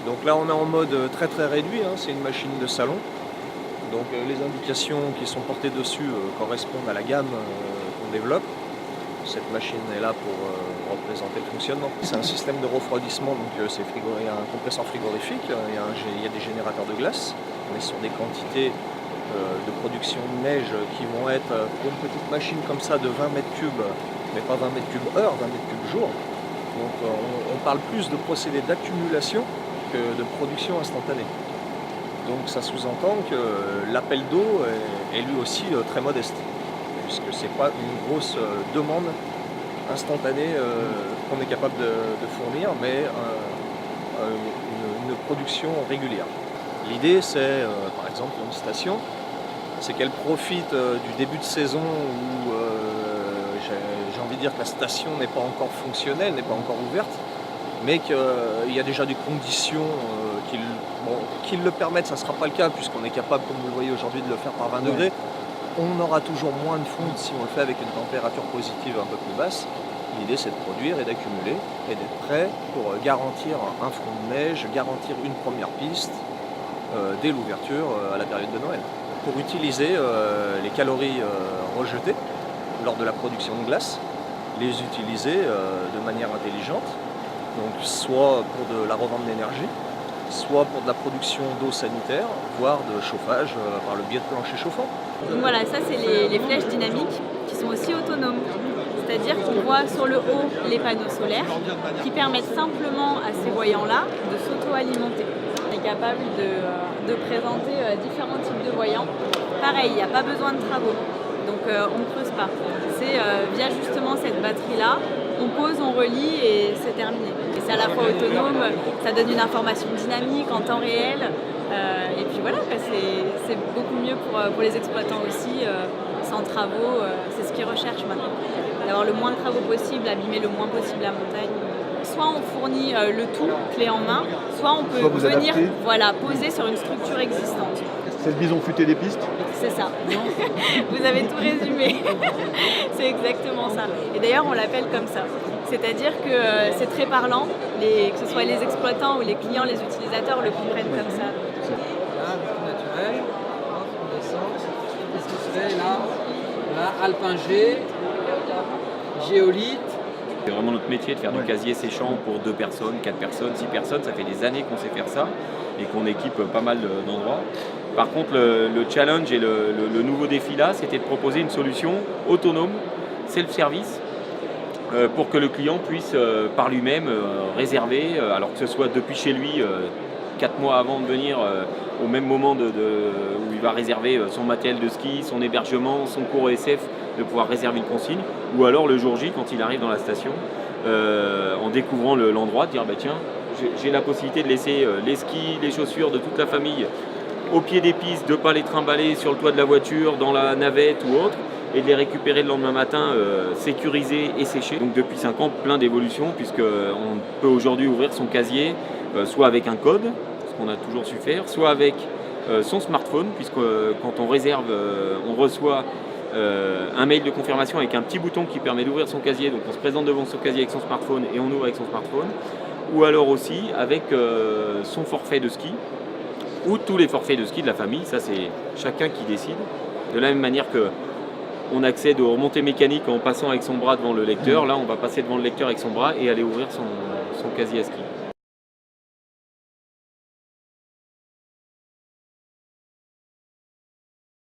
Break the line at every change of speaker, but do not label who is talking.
Donc là on est en mode très très réduit, hein, c'est une machine de salon. Donc les indications qui sont portées dessus correspondent à la gamme qu'on développe. Cette machine est là pour représenter le fonctionnement. C'est un système de refroidissement, donc il y a un compresseur frigorifique, il y a des générateurs de glace. On est sur des quantités de production de neige qui vont être, pour une petite machine comme ça, de 20 mètres cubes, mais pas 20 mètres cubes heure, 20 mètres cubes jour. Donc on parle plus de procédé d'accumulation que de production instantanée. Donc ça sous-entend que l'appel d'eau est lui aussi très modeste, puisque ce n'est pas une grosse demande instantanée qu'on est capable de fournir, mais une production régulière. L'idée c'est, par exemple, une station, c'est qu'elle profite du début de saison où j'ai envie de dire que la station n'est pas encore fonctionnelle, n'est pas encore ouverte, mais qu'il y a déjà des conditions qui le permettent. Ça ne sera pas le cas puisqu'on est capable, comme vous le voyez aujourd'hui, de le faire par 20 degrés. On aura toujours moins de fonte si on le fait avec une température positive un peu plus basse. L'idée c'est de produire et d'accumuler et d'être prêt pour garantir un front de neige, garantir une première piste dès l'ouverture à la période de Noël. Pour utiliser les calories rejetées lors de la production de glace, les utiliser de manière intelligente. Donc soit pour de la revente d'énergie, soit pour de la production d'eau sanitaire, voire de chauffage par le biais de planchers chauffants.
Donc voilà, ça c'est les flèches dynamiques qui sont aussi autonomes. C'est-à-dire qu'on voit sur le haut les panneaux solaires qui permettent simplement à ces voyants-là de s'auto-alimenter. On est capable de présenter différents types de voyants. Pareil, il n'y a pas besoin de travaux, donc on ne creuse pas. C'est via justement cette batterie-là, on pose, on relie et c'est terminé. Et c'est à la fois autonome, ça donne une information dynamique en temps réel. Et puis voilà, c'est beaucoup mieux pour les exploitants aussi, sans travaux, c'est ce qu'ils recherchent maintenant. D'avoir le moins de travaux possible, abîmer le moins possible la montagne. Soit on fournit le tout, clé en main, soit on peut venir poser sur une structure existante.
C'est le bison futé des pistes?
C'est ça. Vous avez tout résumé. C'est exactement ça. Et d'ailleurs, on l'appelle comme ça. C'est-à-dire que c'est très parlant, que ce soit les exploitants ou les clients, les utilisateurs le comprennent comme ça.
Là, naturel, on descend. Qu'est-ce que c'est là, alpingé, géolite.
C'est vraiment notre métier de faire du casier séchant pour 2 personnes, 4 personnes, 6 personnes. Ça fait des années qu'on sait faire ça et qu'on équipe pas mal d'endroits. Par contre, le challenge et le nouveau défi là, c'était de proposer une solution autonome, self-service, pour que le client puisse par lui-même réserver, alors que ce soit depuis chez lui 4 mois avant de venir, au même moment où il va réserver son matériel de ski, son hébergement, son cours ESF, de pouvoir réserver une consigne, ou alors le jour J quand il arrive dans la station, en découvrant l'endroit, de dire bah tiens, j'ai la possibilité de laisser les skis, les chaussures de toute la famille au pied des pistes, de ne pas les trimballer sur le toit de la voiture, dans la navette ou autre, et de les récupérer le lendemain matin sécurisés et séchés. Donc depuis 5 ans, plein d'évolutions, puisqu'on peut aujourd'hui ouvrir son casier soit avec un code, ce qu'on a toujours su faire, soit avec son smartphone, puisque quand on réserve, on reçoit un mail de confirmation avec un petit bouton qui permet d'ouvrir son casier. Donc on se présente devant son casier avec son smartphone et on ouvre avec son smartphone. Ou alors aussi avec son forfait de ski, ou tous les forfaits de ski de la famille. Ça c'est chacun qui décide. De la même manière que on accède aux remontées mécaniques en passant avec son bras devant le lecteur, là on va passer devant le lecteur avec son bras et aller ouvrir son casier à ski.